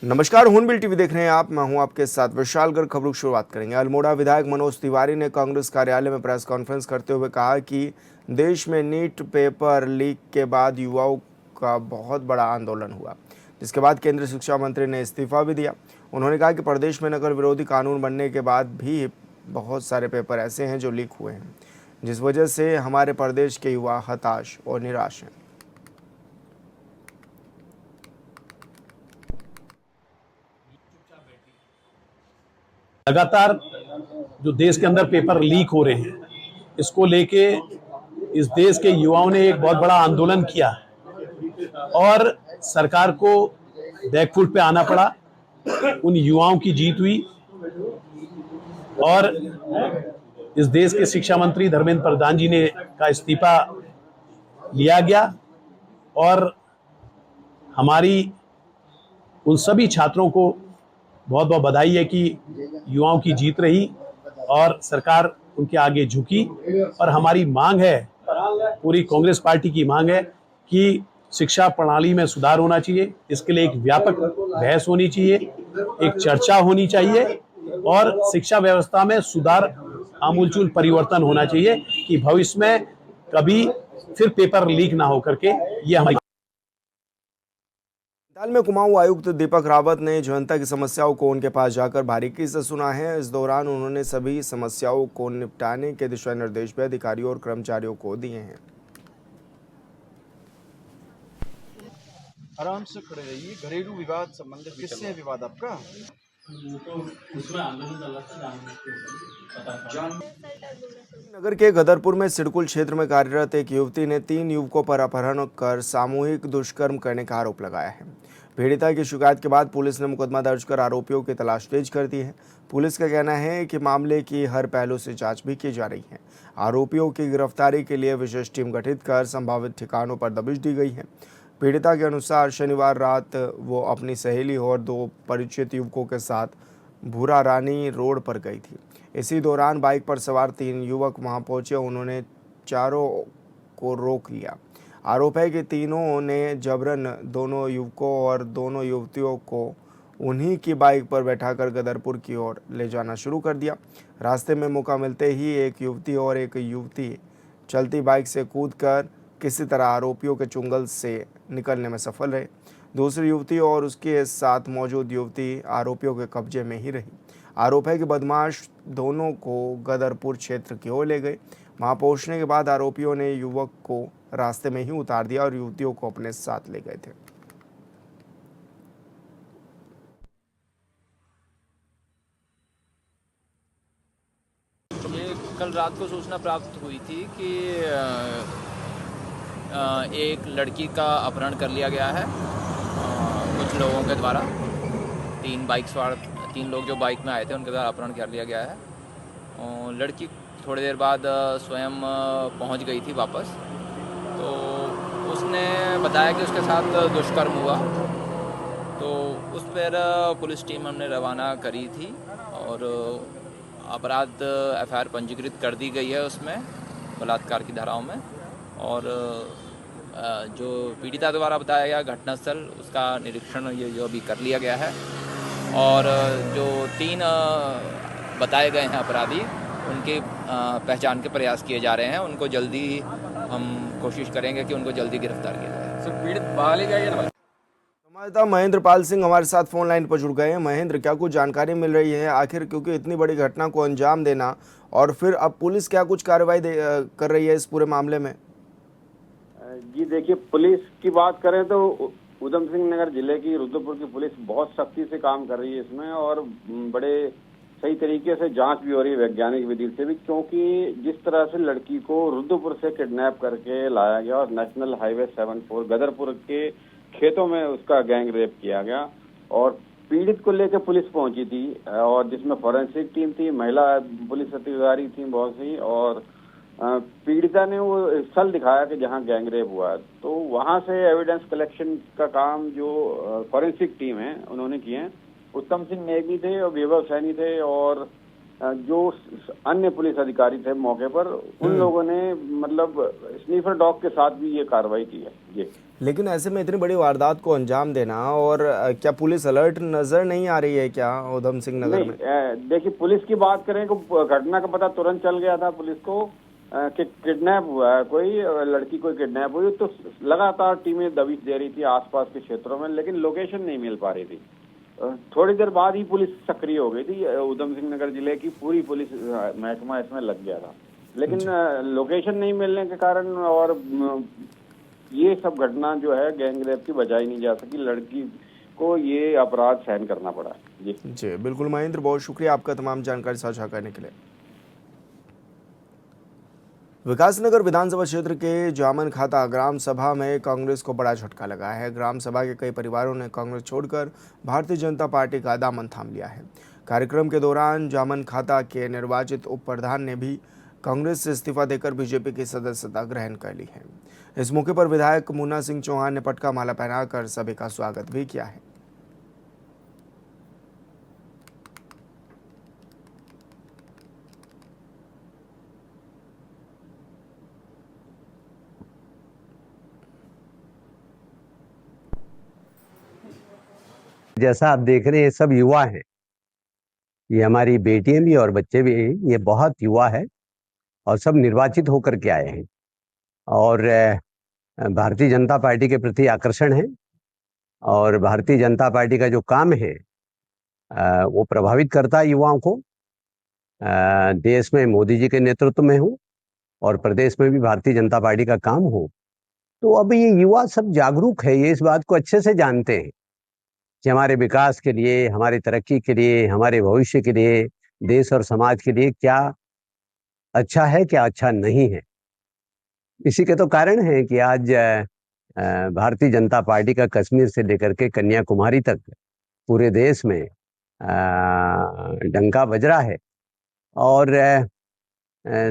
नमस्कार, हूनबिल टीवी देख रहे हैं आप। मैं हूं आपके साथ विशाल गर्ग। खबरों की शुरुआत करेंगे। अल्मोड़ा विधायक मनोज तिवारी ने कांग्रेस कार्यालय में प्रेस कॉन्फ्रेंस करते हुए कहा कि देश में नीट पेपर लीक के बाद युवाओं का बहुत बड़ा आंदोलन हुआ, जिसके बाद केंद्रीय शिक्षा मंत्री ने इस्तीफा भी दिया। उन्होंने कहा कि प्रदेश में नकल विरोधी कानून बनने के बाद भी बहुत सारे पेपर ऐसे हैं जो लीक हुए हैं, जिस वजह से हमारे प्रदेश के युवा हताश और निराश हैं। लगातार जो देश के अंदर पेपर लीक हो रहे हैं, इसको लेके इस देश के युवाओं ने एक बहुत बड़ा आंदोलन किया और सरकार को बैकफुट पे आना पड़ा। उन युवाओं की जीत हुई और इस देश के शिक्षा मंत्री धर्मेंद्र प्रधान जी ने का इस्तीफा लिया गया और हमारी उन सभी छात्रों को बहुत बहुत बधाई है कि युवाओं की जीत रही और सरकार उनके आगे झुकी। और हमारी मांग है, पूरी कांग्रेस पार्टी की मांग है कि शिक्षा प्रणाली में सुधार होना चाहिए। इसके लिए एक व्यापक बहस होनी चाहिए, एक चर्चा होनी चाहिए और शिक्षा व्यवस्था में सुधार, आमूलचूल परिवर्तन होना चाहिए कि भविष्य में कभी फिर पेपर लीक ना हो करके ये हमारी। नैनीताल में कुमाऊं आयुक्त दीपक रावत ने जनता की समस्याओं को उनके पास जाकर बारीकी से सुना है। इस दौरान उन्होंने सभी समस्याओं को निपटाने के दिशा निर्देश भी अधिकारियों और कर्मचारियों को दिए हैं। आराम से खड़े रहिए। घरेलू विवाद संबंधित किससे है विवाद आपका? नगर के गदरपुर में सिडकुल क्षेत्र में कार्यरत एक युवती ने 3 युवकों पर अपहरण कर सामूहिक दुष्कर्म करने का आरोप लगाया है। पीड़िता की शिकायत के बाद पुलिस ने मुकदमा दर्ज कर आरोपियों की तलाश तेज कर दी है। पुलिस का कहना है कि मामले की हर पहलू से जांच भी की जा रही है। आरोपियों की गिरफ्तारी के लिए विशेष टीम गठित कर संभावित ठिकानों पर दबिश दी गई है। पीड़िता के अनुसार शनिवार रात वो अपनी सहेली और 2 परिचित युवकों के साथ भूरा रानी रोड पर गई थी। इसी दौरान बाइक पर सवार 3 युवक वहां पहुंचे। उन्होंने चारों को रोक लिया। आरोप है कि तीनों ने जबरन दोनों युवकों और दोनों युवतियों को उन्हीं की बाइक पर बैठाकर गदरपुर की ओर ले जाना शुरू कर दिया। रास्ते में मौका मिलते ही एक युवती और एक युवती चलती बाइक से कूदकर किसी तरह आरोपियों के चुंगल से निकलने में सफल रहे। दूसरी युवती और उसके साथ मौजूद युवती आरोपियों के कब्जे में ही रही। आरोप है कि बदमाश दोनों को गदरपुर क्षेत्र की ओर ले गए। वहां पहुंचने के बाद आरोपियों ने युवक को रास्ते में ही उतार दिया और युवतियों को अपने साथ ले गए थे। ये कल रात को सूचना प्राप्त हुई थी कि एक लड़की का अपहरण कर लिया गया है कुछ लोगों के द्वारा। 3 लोग जो बाइक में आए थे उनके द्वारा अपहरण कर लिया गया है। और लड़की थोड़ी देर बाद स्वयं पहुंच गई थी वापस। तो उसने बताया कि उसके साथ दुष्कर्म हुआ। तो उस पर पुलिस टीम हमने रवाना करी थी और अपराध एफआईआर पंजीकृत कर दी गई है उसमें, बलात्कार की धाराओं में। और जो पीड़िता द्वारा बताया गया घटनास्थल, उसका निरीक्षण ये जो अभी कर लिया गया है। और जो 3 बताए गए हैं अपराधी, उनकी पहचान के प्रयास किए जा रहे हैं। उनको जल्दी हम कोशिश करेंगे कि उनको जल्दी गिरफ्तार किया जाए। सर, पीड़ित बाहर ले गया या संवाददाता महेंद्र पाल सिंह हमारे साथ फोन लाइन पर जुड़ गए हैं। महेंद्र, क्या कुछ जानकारी मिल रही है आखिर, क्योंकि इतनी बड़ी घटना को अंजाम देना, और फिर अब पुलिस क्या कुछ कार्रवाई कर रही है इस पूरे मामले में? जी देखिए, पुलिस की बात करें तो उधम सिंह नगर जिले की रुद्रपुर की पुलिस बहुत सख्ती से काम कर रही है इसमें, और बड़े सही तरीके से जांच भी हो रही है वैज्ञानिक विधि से भी। क्योंकि जिस तरह से लड़की को रुद्रपुर से किडनैप करके लाया गया और नेशनल हाईवे 74 गदरपुर के खेतों में उसका गैंग रेप किया गया, और पीड़ित को लेकर पुलिस पहुंची थी, और जिसमें फॉरेंसिक टीम थी, महिला पुलिस अधिकारी थी बहुत सी, और पीड़िता ने वो स्थल दिखाया कि जहां गैंग रेप हुआ। तो वहां से एविडेंस कलेक्शन का काम जो फॉरेंसिक टीम है उन्होंने किए हैं। उत्तम सिंह नेगी थे और वैभव सैनी थे, और जो अन्य पुलिस अधिकारी थे मौके पर, उन लोगों ने मतलब स्नीफर डॉग के साथ भी ये कार्रवाई की है। जी, लेकिन ऐसे में इतनी बड़ी वारदात को अंजाम देना, और क्या पुलिस अलर्ट नजर नहीं आ रही है क्या उधम सिंह नगर में? देखिए, पुलिस की बात करें तो घटना का पता तुरंत चल गया था पुलिस को कि किडनैप हुआ है, कोई लड़की कोई किडनैप हुई, तो लगातार टीमें दबिश दे रही थी आसपास के क्षेत्रों में, लेकिन लोकेशन नहीं मिल पा रही थी। थोड़ी देर बाद ही पुलिस सक्रिय हो गई थी। उधम सिंह नगर जिले की पूरी पुलिस महकमा इसमें लग गया था, लेकिन लोकेशन नहीं मिलने के कारण और ये सब घटना जो है गैंग रेप की बजाई नहीं जा सकी, लड़की को ये अपराध सहन करना पड़ा। जी बिल्कुल महेंद्र, बहुत शुक्रिया आपका तमाम जानकारी साझा करने के लिए। विकासनगर विधानसभा क्षेत्र के जामन खाता ग्राम सभा में कांग्रेस को बड़ा झटका लगा है। ग्राम सभा के कई परिवारों ने कांग्रेस छोड़कर भारतीय जनता पार्टी का दामन थाम लिया है। कार्यक्रम के दौरान जामन खाता के निर्वाचित उप प्रधान ने भी कांग्रेस से इस्तीफा देकर बीजेपी की सदस्यता ग्रहण कर ली है। इस मौके पर विधायक मुन्ना सिंह चौहान ने पटका माला पहनाकर सभी का स्वागत भी किया है। जैसा आप देख रहे हैं, ये सब युवा हैं। ये हमारी बेटियां भी और बच्चे भी हैं। ये बहुत युवा है और सब निर्वाचित होकर के आए हैं और भारतीय जनता पार्टी के प्रति आकर्षण है और भारतीय जनता पार्टी का जो काम है वो प्रभावित करता है युवाओं को। देश में मोदी जी के नेतृत्व में हो और प्रदेश में भी भारतीय जनता पार्टी का काम हो, तो अब ये युवा सब जागरूक है। ये इस बात को अच्छे से जानते हैं कि हमारे विकास के लिए, हमारी तरक्की के लिए, हमारे भविष्य के लिए, देश और समाज के लिए क्या अच्छा है, क्या अच्छा नहीं है। इसी के तो कारण है कि आज भारतीय जनता पार्टी का कश्मीर से लेकर के कन्याकुमारी तक पूरे देश में डंका बज रहा है और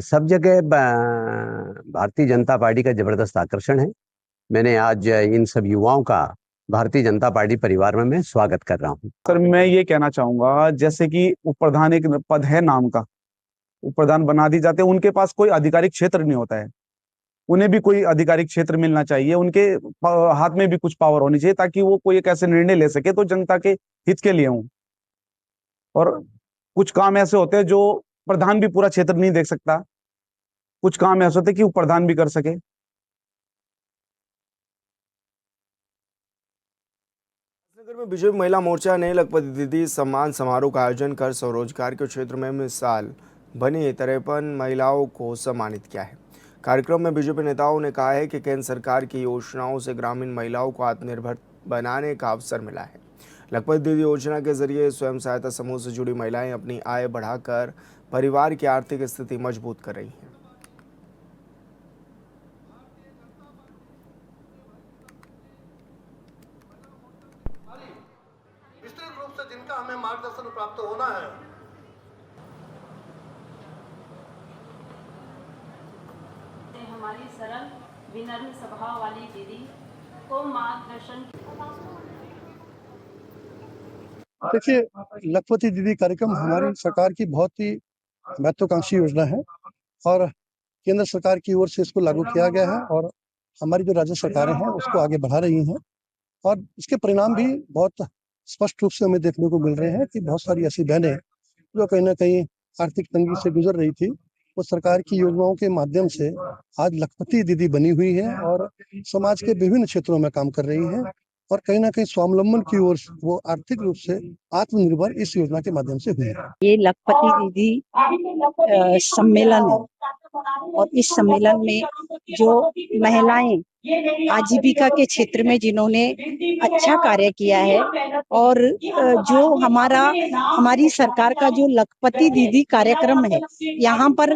सब जगह भारतीय जनता पार्टी का जबरदस्त आकर्षण है। मैंने आज इन सब युवाओं का भारतीय जनता पार्टी परिवार में मैं स्वागत कर रहा हूं। सर, मैं ये कहना चाहूंगा, जैसे कि उप प्रधान एक पद है नाम का, उप प्रधान बना दी जाते हैं, उनके पास कोई आधिकारिक क्षेत्र नहीं होता है। उन्हें भी कोई आधिकारिक क्षेत्र मिलना चाहिए, उनके हाथ में भी कुछ पावर होनी चाहिए ताकि वो कोई एक ऐसे निर्णय ले सके तो जनता के हित के लिए हों। और कुछ काम ऐसे होते हैं जो प्रधान भी पूरा क्षेत्र नहीं देख सकता, कुछ काम ऐसे होते हैं कि उप प्रधान भी कर सके। नगर में बीजेपी महिला मोर्चा ने लखपति दीदी सम्मान समारोह का आयोजन कर स्वरोजगार के क्षेत्र में मिसाल बनी 53 महिलाओं को सम्मानित किया है। कार्यक्रम में बीजेपी नेताओं ने कहा है कि केंद्र सरकार की योजनाओं से ग्रामीण महिलाओं को आत्मनिर्भर बनाने का अवसर मिला है। लखपति दीदी योजना के जरिए स्वयं सहायता समूह से जुड़ी महिलाएं अपनी आय बढ़ाकर परिवार की आर्थिक स्थिति मजबूत कर रही हैं। विस्तृत रूप से जिनका हमें मार्गदर्शन प्राप्त होना है, हमारी सरल विनम्र स्वभाव वाली दीदी को मार्गदर्शन। देखिए, लखपति दीदी कार्यक्रम हमारी सरकार की बहुत ही महत्वाकांक्षी योजना है और केंद्र सरकार की ओर से इसको लागू किया गया है और हमारी जो राज्य सरकारें हैं उसको आगे बढ़ा रही हैं और इसके परिणाम भी बहुत स्पष्ट रूप से हमें देखने को मिल रहे हैं कि बहुत सारी ऐसी बहनें जो कहीं ना कहीं आर्थिक तंगी से गुजर रही थी, वो सरकार की योजनाओं के माध्यम से आज लखपति दीदी बनी हुई है और समाज के विभिन्न क्षेत्रों में काम कर रही है और कहीं ना कहीं स्वावलंबन की ओर वो आर्थिक रूप से आत्मनिर्भर इस योजना के माध्यम से हुई है। ये लखपति दीदी सम्मेलन है और इस सम्मेलन में जो महिलाएं आजीविका के क्षेत्र में जिन्होंने अच्छा कार्य किया है और जो हमारी सरकार का जो लखपति दीदी कार्यक्रम है, यहाँ पर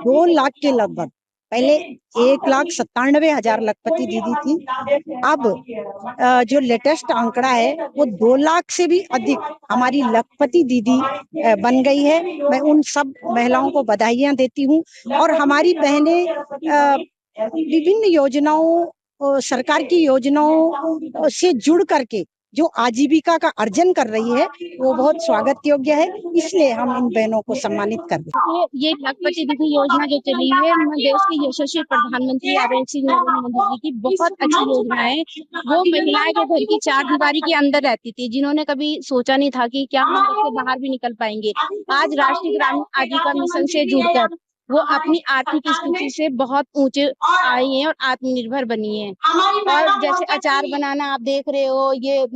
2 लाख के लगभग, पहले 1,97,000 लखपति दीदी थी, अब जो लेटेस्ट आंकड़ा है वो 2 लाख से भी अधिक हमारी लखपति दीदी बन गई है। मैं उन सब महिलाओं को बधाइयां देती हूँ और हमारी बहनें विभिन्न योजनाओं, सरकार की योजनाओं से जुड़ करके जो आजीविका का अर्जन कर रही है वो बहुत स्वागत योग्य है, इसलिए हम इन बहनों को सम्मानित कर रहे हैं। ये लखपति दीदी योजना जो चली है देश के यशस्वी प्रधानमंत्री आदरणीय नरेंद्र मोदी जी की बहुत अच्छी योजना है। वो महिलाएं जो घर की चार दीवारी के अंदर रहती थी, जिन्होंने कभी सोचा नहीं था कि क्या हम घर से बाहर भी निकल पाएंगे, आज राष्ट्रीय ग्रामीण आजीविका मिशन से जुड़कर वो अपनी आर्थिक स्थिति से बहुत ऊंचे आई हैं और आत्मनिर्भर बनी हैं। और जैसे अचार बनाना आप देख रहे हो, ये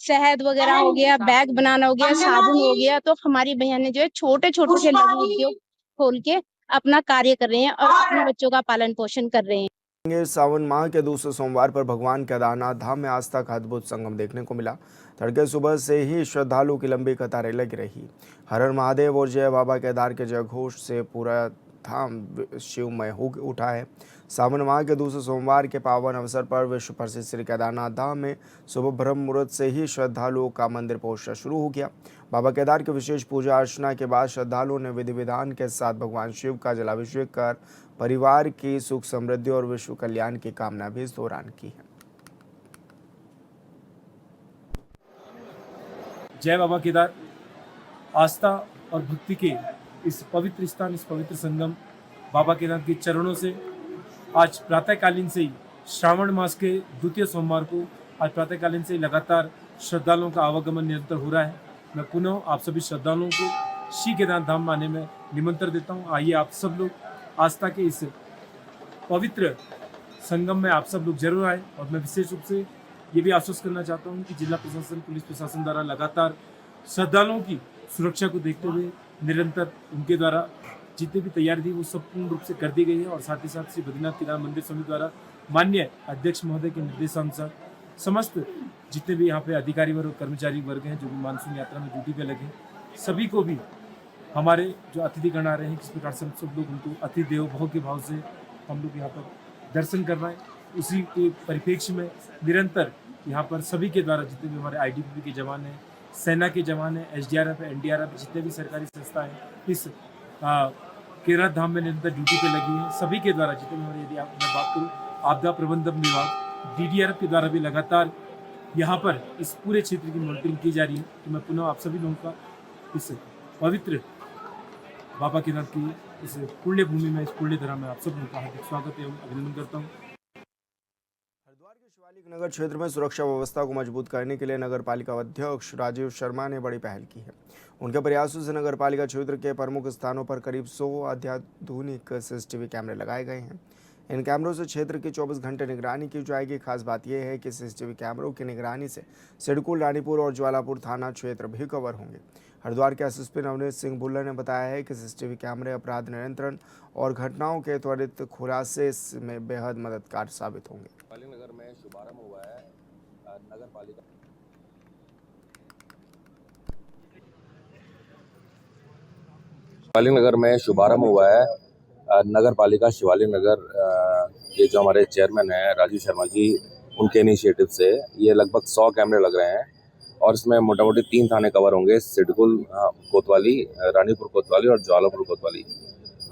शहद वगैरह हो गया, बैग बनाना हो गया, साबुन हो गया, तो हमारी बहनें जो है छोटे छोटे से लघु उद्योग खोल के अपना कार्य कर रहे हैं और अपने बच्चों का पालन पोषण कर रहे हैं। सावन माह के दूसरे सोमवार पर भगवान केदारनाथ धाम में आस्था का अद्भुत संगम देखने को मिला। तड़के सुबह से ही श्रद्धालुओं की लंबी कतारें लगी रही। हर हर महादेव और जय बाबा केदार के जय घोष से पूरा धाम शिवमय हो उठा है। सावन माह के दूसरे सोमवार के पावन अवसर पर विश्व प्रसिद्ध श्री केदारनाथ धाम में सुबह ब्रह्म मुहूर्त से ही श्रद्धालुओं का मंदिर पहुंचना शुरू हो गया। बाबा केदार की विशेष पूजा अर्चना के बाद श्रद्धालुओं ने विधि विधान के साथ भगवान शिव का जलाभिषेक कर परिवार की सुख समृद्धि और विश्व कल्याण की कामना भी इस दौरान की है। जय बाबा केदार। आस्था और भक्ति के इस पवित्र स्थान, इस पवित्र संगम बाबा केदार के चरणों से आज प्रातःकालीन से ही श्रावण मास के द्वितीय सोमवार को आज प्रातःकालीन से लगातार श्रद्धालुओं का आवागमन निरंतर हो रहा है। मैं पुनः आप सभी श्रद्धालुओं को श्री केदार धाम आने में निमंत्रण देता हूँ। आइए आप सब लोग आस्था के इस पवित्र संगम में आप सब लोग जरूर आए। और मैं विशेष रूप से ये भी आश्वस्त करना चाहता हूँ कि जिला प्रशासन, पुलिस प्रशासन द्वारा लगातार श्रद्धालुओं की सुरक्षा को देखते हुए निरंतर उनके द्वारा जितनी भी तैयारी थी वो सब पूर्ण रूप से कर दी गई है। और साथ ही साथ श्री बद्रीनाथ केदार मंदिर समिति द्वारा माननीय अध्यक्ष महोदय के निर्देशानुसार समस्त जितने भी यहाँ पे अधिकारी वर्ग और कर्मचारी वर्ग हैं जो भी मानसून यात्रा में ड्यूटी पे लगे, सभी को भी हमारे जो अतिथिगण आ रहे हैं, किस प्रकार से हम सब लोग उनको अतिथि देवो भव के भाव से हम लोग यहाँ पर दर्शन कर रहे हैं, उसी के परिप्रेक्ष्य में निरंतर यहाँ पर सभी के द्वारा जितने भी हमारे ITBP के जवान हैं, सेना के जवान हैं, SDRF, NDRF, जितने भी सरकारी संस्था हैं इस केदारनाथ धाम में निरंतर ड्यूटी पे लगी हैं, सभी के द्वारा जितने भी हमारे, यदि मैं बात करूँ आपदा प्रबंधन विभाग DDRF के द्वारा भी लगातार यहाँ पर इस पूरे क्षेत्र की मॉनिटरिंग की जा रही है। तो मैं पुनः आप सभी लोगों का इस पवित्र बाबा केदार की इस पुण्य भूमि में, इस पुण्य धरा में आप सब लोगों का हार्दिक स्वागत एवं अभिनंदन करता हूँ। हरिद्वार के शिवालिक नगर क्षेत्र में सुरक्षा व्यवस्था को मजबूत करने के लिए नगर पालिका अध्यक्ष राजीव शर्मा ने बड़ी पहल की है। उनके प्रयासों से नगर पालिका क्षेत्र के प्रमुख स्थानों पर करीब 100 अत्याधुनिक CCTV कैमरे लगाए गए हैं। इन कैमरों से क्षेत्र की 24 घंटे निगरानी की जाएगी। खास बात यह है कि CCTV कैमरों की निगरानी से सिडकुल, रानीपुर और ज्वालापुर थाना क्षेत्र भी कवर होंगे। हरिद्वार के SSP नवनीत सिंह भुल्लर ने बताया है कि CCTV कैमरे अपराध नियंत्रण और घटनाओं के त्वरित खुलासे में बेहद मददगार साबित होंगे। नगर में शुभारंभ हुआ है नगर पालिका शिवालिक नगर में शुभारंभ हुआ है नगर पालिका शिवालिक नगर के जो हमारे चेयरमैन हैं राजीव शर्मा जी, उनके इनिशिएटिव से ये लगभग 100 कैमरे लग रहे हैं और इसमें मोटा मोटी 3 थाने कवर होंगे, सिडकुल कोतवाली, रानीपुर कोतवाली और ज्वालापुर कोतवाली।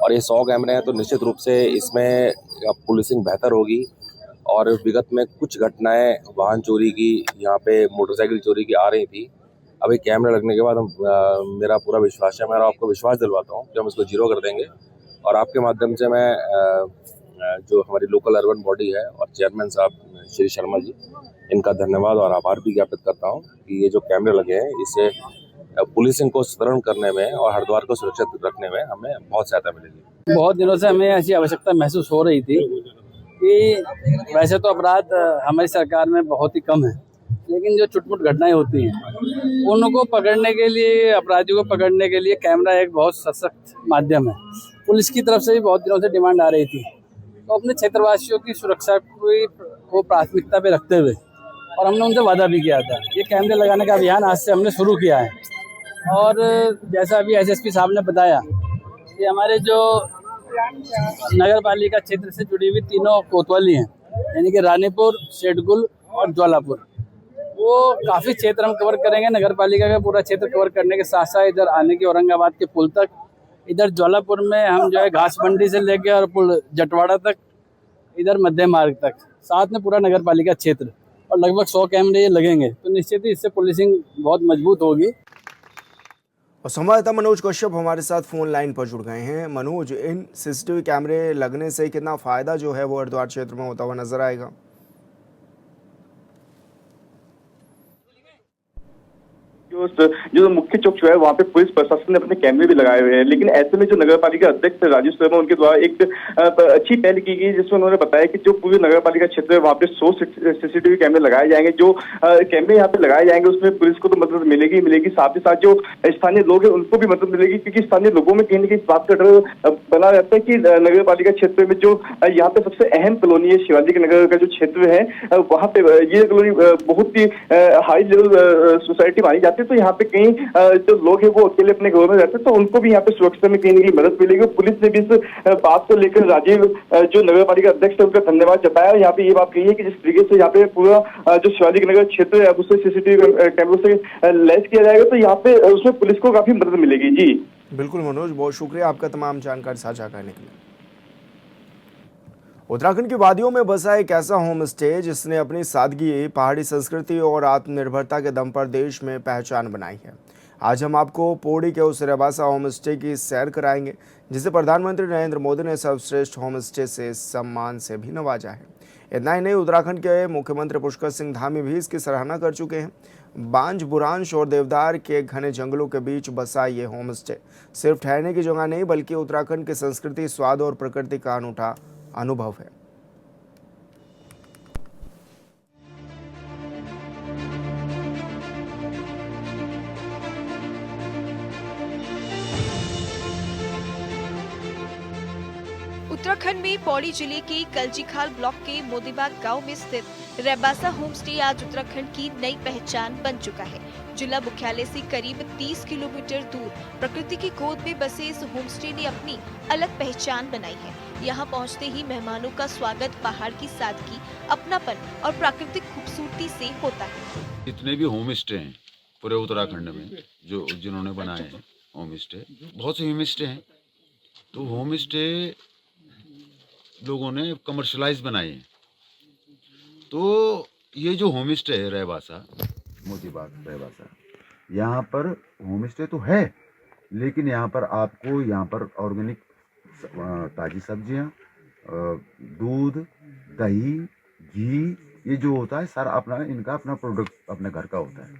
और ये 100 कैमरे हैं तो निश्चित रूप से इसमें पुलिसिंग बेहतर होगी। और विगत में कुछ घटनाएं वाहन चोरी की, यहाँ पे मोटरसाइकिल चोरी की आ रही थी। अभी कैमरे लगने के बाद मेरा पूरा विश्वास है, मैं आपको विश्वास दिलवाता हूँ कि हम इसको जीरो कर देंगे। और आपके माध्यम से मैं जो हमारी लोकल अर्बन बॉडी है और चेयरमैन साहब श्री शर्मा जी, इनका धन्यवाद और आभार भी ज्ञापित करता हूँ कि ये जो कैमरे लगे हैं इससे पुलिसिंग को सुदृढ़ करने में और हरिद्वार को सुरक्षित रखने में हमें बहुत सहायता मिलेगी। बहुत दिनों से हमें ऐसी आवश्यकता महसूस हो रही थी कि वैसे तो अपराध हमारी सरकार में बहुत ही कम है, लेकिन जो छुटपुट घटनाएं होती हैं उनको पकड़ने के लिए, अपराधियों को पकड़ने के लिए कैमरा एक बहुत सशक्त माध्यम है। पुलिस की तरफ से भी बहुत दिनों से डिमांड आ रही थी, तो अपने क्षेत्रवासियों की सुरक्षा को प्राथमिकता पे रखते हुए और हमने उनसे वादा भी किया था, ये कैमरे लगाने का अभियान आज से हमने शुरू किया है। और जैसा अभी SSP साहब ने बताया कि हमारे जो नगर पालिका क्षेत्र से जुड़ी हुई 3 कोतवाली हैं, यानी कि रानीपुर, शेडकुल और ज्वालापुर, वो काफ़ी क्षेत्र हम कवर करेंगे। नगर पालिका का पूरा क्षेत्र कवर करने के साथ साथ इधर आने के औरंगाबाद के पुल तक, इधर ज्वालापुर में हम जो है घास मंडी से लेकर और पुल जटवाड़ा तक, इधर मध्य मार्ग तक, साथ में पूरा नगर पालिका क्षेत्र, और लगभग 100 कैमरे लगेंगे, तो निश्चित ही इससे पुलिसिंग बहुत मजबूत होगी। और संवाददाता मनोज कश्यप हमारे साथ फोन लाइन पर जुड़ गए हैं। मनोज, इन सीसीटीवी कैमरे लगने से कितना फायदा जो है वो हरिद्वार क्षेत्र में होता हुआ नजर आएगा? जो मुख्य चौक जो है वहाँ पे पुलिस प्रशासन ने अपने कैमरे भी लगाए हुए हैं, लेकिन ऐसे में जो नगर पालिका अध्यक्ष राजू शर्मा उनके द्वारा एक अच्छी पहल की गई, जिसमें उन्होंने बताया कि जो पूरे नगर पालिका क्षेत्र है वहाँ पे 100 सीसीटीवी कैमरे लगाए जाएंगे। जो कैमरे यहाँ पे लगाए जाएंगे उसमें पुलिस को तो मदद मिलेगी, साथ ही साथ जो स्थानीय लोग हैं उनको भी मदद मिलेगी, क्योंकि स्थानीय लोगों में कहीं ना कहीं बात का डर बना रहता है कि नगर पालिका क्षेत्र में जो यहाँ पे सबसे अहम कॉलोनी है शिवाजी नगर का जो क्षेत्र है, वहाँ पे ये कॉलोनी बहुत ही हाई लेवल सोसाइटी मानी जाती है। तो यहाँ पे कहीं जो लोग हैं वो अकेले अपने घरों में रहते हैं, तो उनको भी यहाँ पे सुरक्षा में कहीं ना कहीं मदद मिलेगी। पुलिस ने भी इस बात को लेकर राजीव जो नगर पालिका अध्यक्ष है उनका धन्यवाद जताया। यहाँ पे ये बात कही है कि जिस तरीके से यहाँ पे पूरा जो शिवाजी नगर क्षेत्र है उसे सीसीटीवी कैमरों से लैस किया जाएगा, तो यहाँ पे उसमें पुलिस को काफी मदद मिलेगी। जी बिल्कुल मनोज, बहुत शुक्रिया आपका तमाम जानकारी साझा करने के लिए। उत्तराखंड की वादियों में बसा एक ऐसा होम स्टे जिसने अपनी सादगी, पहाड़ी संस्कृति और आत्मनिर्भरता के दम पर देश में पहचान बनाई है। आज हम आपको पौड़ी के उस रेबासा होम स्टे की सैर कराएंगे जिसे प्रधानमंत्री नरेंद्र मोदी ने सर्वश्रेष्ठ होम स्टे से सम्मान से भी नवाजा है। इतना ही नहीं, उत्तराखंड के मुख्यमंत्री पुष्कर सिंह धामी भी इसकी सराहना कर चुके हैं। बांज, बुरांश और देवदार के घने जंगलों के बीच बसा ये होम स्टे सिर्फ ठहरने की जगह नहीं बल्कि उत्तराखंड की संस्कृति, स्वाद और प्रकृति का अनूठा अनुभव है। उत्तराखंड में पौड़ी जिले के कलजीखाल ब्लॉक के मोदीबाग गांव में स्थित रेबासा होम स्टे आज उत्तराखंड की नई पहचान बन चुका है। जिला मुख्यालय से करीब 30 किलोमीटर दूर प्रकृति की गोद में बसे इस होम स्टे ने अपनी अलग पहचान बनाई है। यहाँ पहुँचते ही मेहमानों का स्वागत पहाड़ की सादगी, अपनापन और प्राकृतिक खूबसूरती से होता है। जितने भी होम स्टे हैं पूरे उत्तराखंड में जो जिन्होंने बनाए हैं होम स्टे, बहुत से होम स्टे हैं, तो होम स्टे लोगों ने कमर्शलाइज बनाए हैं। तो ये जो होम स्टे है रेबासा, मोतीबाग रेबासा, यहाँ पर होम स्टे तो है, लेकिन यहाँ पर आपको यहाँ पर ऑर्गेनिक ताज़ी सब्जियाँ, दूध, दही, घी, ये जो होता है सारा अपना इनका अपना प्रोडक्ट अपने घर का होता है।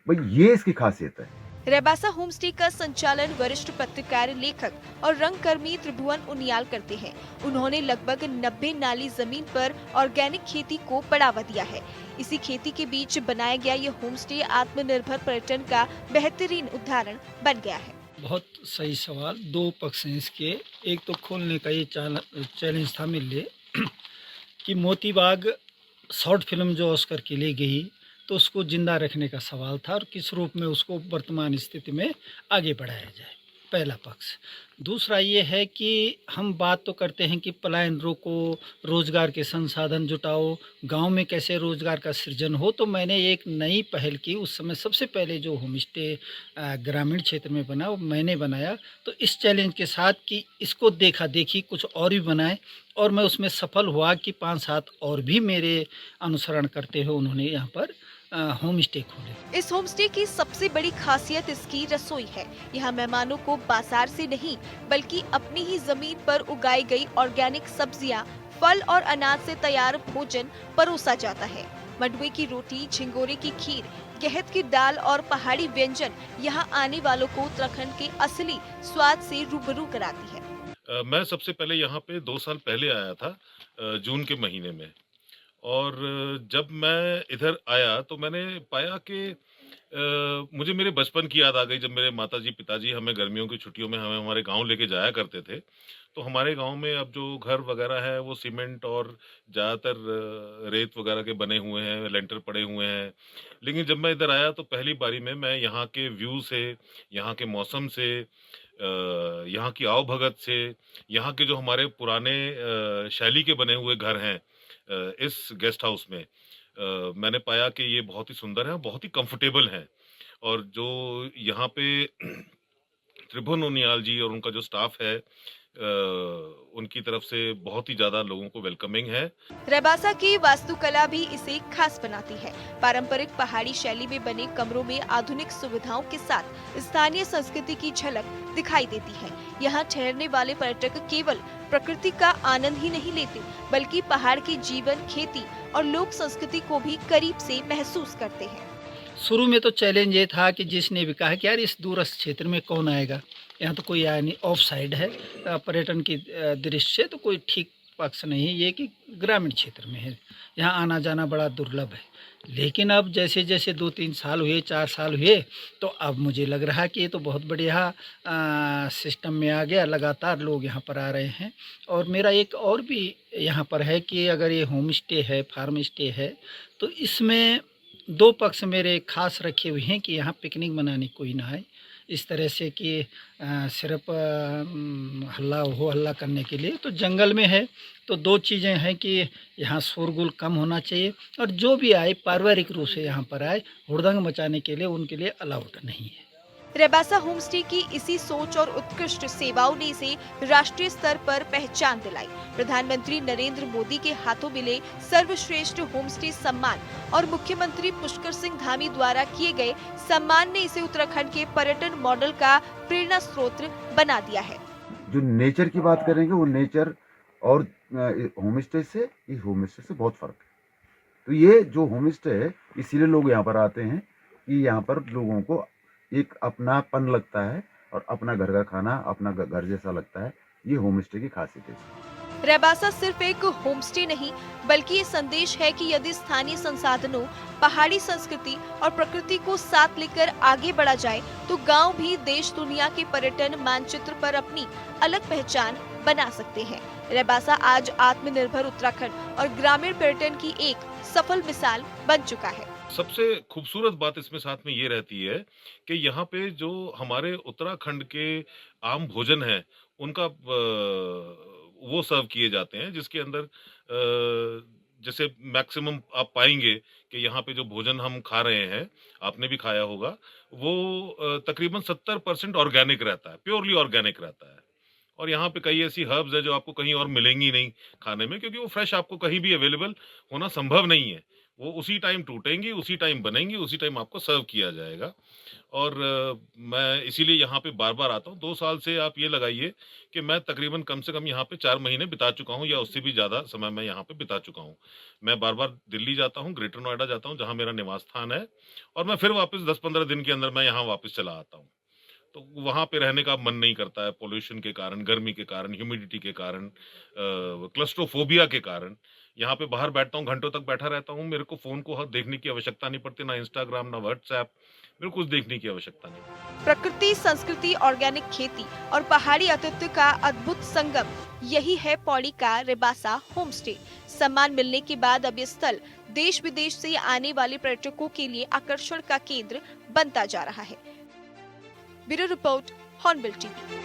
भाई ये इसकी खासियत है। रेबासा होम स्टे का संचालन वरिष्ठ पत्रकार, लेखक और रंगकर्मी त्रिभुवन उनियाल करते हैं। उन्होंने लगभग 90 नाली जमीन पर ऑर्गेनिक खेती को बढ़ावा दिया है। इसी खेती के बीच बनाया गया ये होम स्टे आत्मनिर्भर पर्यटन का बेहतरीन उदाहरण बन गया है। बहुत सही सवाल, दो पक्ष हैं इसके। एक तो खोलने का ये चैलेंज था मेरे लिए कि मोतीबाग शॉर्ट फिल्म जो ऑस्कर के लिए गई तो उसको जिंदा रखने का सवाल था और किस रूप में उसको वर्तमान स्थिति में आगे बढ़ाया जाए, पहला पक्ष। दूसरा ये है कि हम बात तो करते हैं कि पलायन रोको, रोजगार के संसाधन जुटाओ, गांव में कैसे रोजगार का सृजन हो। तो मैंने एक नई पहल की। उस समय सबसे पहले जो होम स्टे ग्रामीण क्षेत्र में बना वो मैंने बनाया। तो इस चैलेंज के साथ कि इसको देखा देखी कुछ और भी बनाए और मैं उसमें सफल हुआ कि 5-7 और भी मेरे अनुसरण करते हुए उन्होंने यहाँ पर होम स्टे खोले। इस होम स्टे की सबसे बड़ी खासियत इसकी रसोई है। यहाँ मेहमानों को बाजार से नहीं बल्कि अपनी ही जमीन पर उगाई गई ऑर्गेनिक सब्जियाँ, फल और अनाज से तैयार भोजन परोसा जाता है। मंडुए की रोटी, झिंगोरे की खीर, गहत की दाल और पहाड़ी व्यंजन यहाँ आने वालों को उत्तराखंड के असली स्वाद से रूबरू कराती है। मैं सबसे पहले यहाँ पे 2 साल पहले आया था, जून के महीने में, और जब मैं इधर आया तो मैंने पाया कि मुझे मेरे बचपन की याद आ गई, जब मेरे माताजी पिताजी हमें गर्मियों की छुट्टियों में हमें हमारे गांव लेके जाया करते थे। तो हमारे गांव में अब जो घर वगैरह है वो सीमेंट और ज़्यादातर रेत वगैरह के बने हुए हैं, लेंटर पड़े हुए हैं। लेकिन जब मैं इधर आया तो पहली बारी में मैं यहाँ के व्यू से, यहाँ के मौसम से, यहाँ की आवभगत से, यहाँ के जो हमारे पुराने शैली के बने हुए घर हैं इस गेस्ट हाउस में, मैंने पाया कि ये बहुत ही सुंदर है, बहुत ही कंफर्टेबल है। और जो यहाँ पे त्रिभुवन उनियाल जी और उनका जो स्टाफ है उनकी तरफ से बहुत ही ज्यादा लोगों को वेलकमिंग है। रेबासा की वास्तुकला भी इसे खास बनाती है। पारंपरिक पहाड़ी शैली में बने कमरों में आधुनिक सुविधाओं के साथ स्थानीय संस्कृति की झलक दिखाई देती है। यहाँ ठहरने वाले पर्यटक केवल प्रकृति का आनंद ही नहीं लेते, बल्कि पहाड़ के जीवन, खेती और लोक संस्कृति को भी करीब से महसूस करते हैं। शुरू में तो चैलेंज ये था कि जिसने भी कहा कि यार इस दूरस्थ क्षेत्र में कौन आएगा, यहाँ तो कोई आया नहीं, ऑफ साइड है पर्यटन की दृष्टि से तो कोई ठीक पक्ष नहीं है, ये कि ग्रामीण क्षेत्र में है, यहाँ आना जाना बड़ा दुर्लभ है। लेकिन अब जैसे जैसे 2-3 साल हुए, 4 साल हुए, तो अब मुझे लग रहा कि ये तो बहुत बढ़िया सिस्टम में आ गया, लगातार लोग यहाँ पर आ रहे हैं। और मेरा एक और भी यहाँ पर है कि अगर ये होम स्टे है, फार्म स्टे है, तो इसमें 2 पक्ष मेरे खास रखे हुए हैं कि यहाँ पिकनिक मनाने कोई ना आए, इस तरह से कि सिर्फ हल्ला करने के लिए। तो जंगल में है तो 2 चीज़ें हैं कि यहाँ शोरगुल कम होना चाहिए, और जो भी आए पारिवारिक रूप से यहाँ पर आए, हुड़दंग मचाने के लिए उनके लिए अलाउड नहीं है। रेबासा होमस्टे की इसी सोच और उत्कृष्ट सेवाओं ने इसे राष्ट्रीय स्तर पर पहचान दिलाई। प्रधानमंत्री नरेंद्र मोदी के हाथों मिले सर्वश्रेष्ठ होमस्टे सम्मान और मुख्यमंत्री पुष्कर सिंह धामी द्वारा किए गए सम्मान ने इसे उत्तराखंड के पर्यटन मॉडल का प्रेरणा स्रोत बना दिया है। जो नेचर की बात करेंगे, वो नेचर और होमस्टे से बहुत फर्क है। तो ये जो होमस्टे है, इसीलिए लोग यहाँ पर आते हैं कि यहाँ पर लोगों को एक अपनापन लगता है और अपना घर का खाना अपना घर जैसा लगता है। ये होमस्टे की खासियत है। रेबासा सिर्फ एक होमस्टे नहीं, बल्कि ये संदेश है कि यदि स्थानीय संसाधनों, पहाड़ी संस्कृति और प्रकृति को साथ लेकर आगे बढ़ा जाए, तो गांव भी देश दुनिया के पर्यटन मानचित्र पर अपनी अलग पहचान बना सकते हैं। रेबासा आज आत्मनिर्भर उत्तराखंड और ग्रामीण पर्यटन की एक सफल मिसाल बन चुका है। सबसे खूबसूरत बात इसमें साथ में ये रहती है कि यहाँ पे जो हमारे उत्तराखंड के आम भोजन है, उनका वो सर्व किए जाते हैं, जिसके अंदर जैसे मैक्सिमम आप पाएंगे कि यहाँ पे जो भोजन हम खा रहे हैं, आपने भी खाया होगा, वो तकरीबन 70% ऑर्गेनिक रहता है, प्योरली ऑर्गेनिक रहता है। और यहाँ पे कई ऐसी हर्ब्स है जो आपको कहीं और मिलेंगी नहीं खाने में, क्योंकि वो फ्रेश आपको कहीं भी अवेलेबल होना संभव नहीं है। वो उसी टाइम टूटेंगी, उसी टाइम बनेंगी, उसी टाइम आपको सर्व किया जाएगा। और मैं इसीलिए यहाँ पे बार बार आता हूँ। 2 साल से आप ये लगाइए कि मैं तकरीबन कम से कम यहाँ पे 4 महीने बिता चुका हूँ, या उससे भी ज़्यादा समय मैं यहाँ पे बिता चुका हूँ। मैं बार बार दिल्ली जाता हूँ, ग्रेटर नोएडा जाता हूँ, जहाँ मेरा निवास स्थान है, और मैं फिर वापस 10-15 दिन के अंदर मैं यहाँ वापस चला आता हूँ। तो वहाँ पे रहने का मन नहीं करता है, पोल्यूशन के कारण, गर्मी के कारण, ह्यूमिडिटी के कारण, क्लस्ट्रोफोबिया के कारण। यहाँ पे बाहर बैठता हूँ, घंटों तक बैठा रहता हूँ, मेरे को फोन को देखने की आवश्यकता नहीं पड़ती, ना इंस्टाग्राम, ना व्हाट्सएप, मेरे को कुछ देखने की आवश्यकता नहीं। प्रकृति, संस्कृति, ऑर्गेनिक खेती और पहाड़ी अतिथ्य का अद्भुत संगम, यही है पौड़ी का रेबासा होमस्टे। सम्मान मिलने के बाद अब ये स्थल देश विदेश से आने वाले पर्यटकों के लिए आकर्षण का केंद्र बनता जा रहा है। Bureau report, hornbill TV.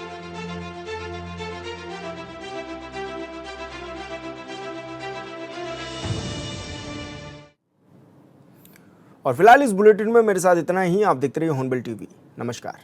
और फिलहाल इस बुलेटिन में मेरे साथ इतना ही। आप देखते रहिए हॉर्नबिल टीवी। नमस्कार।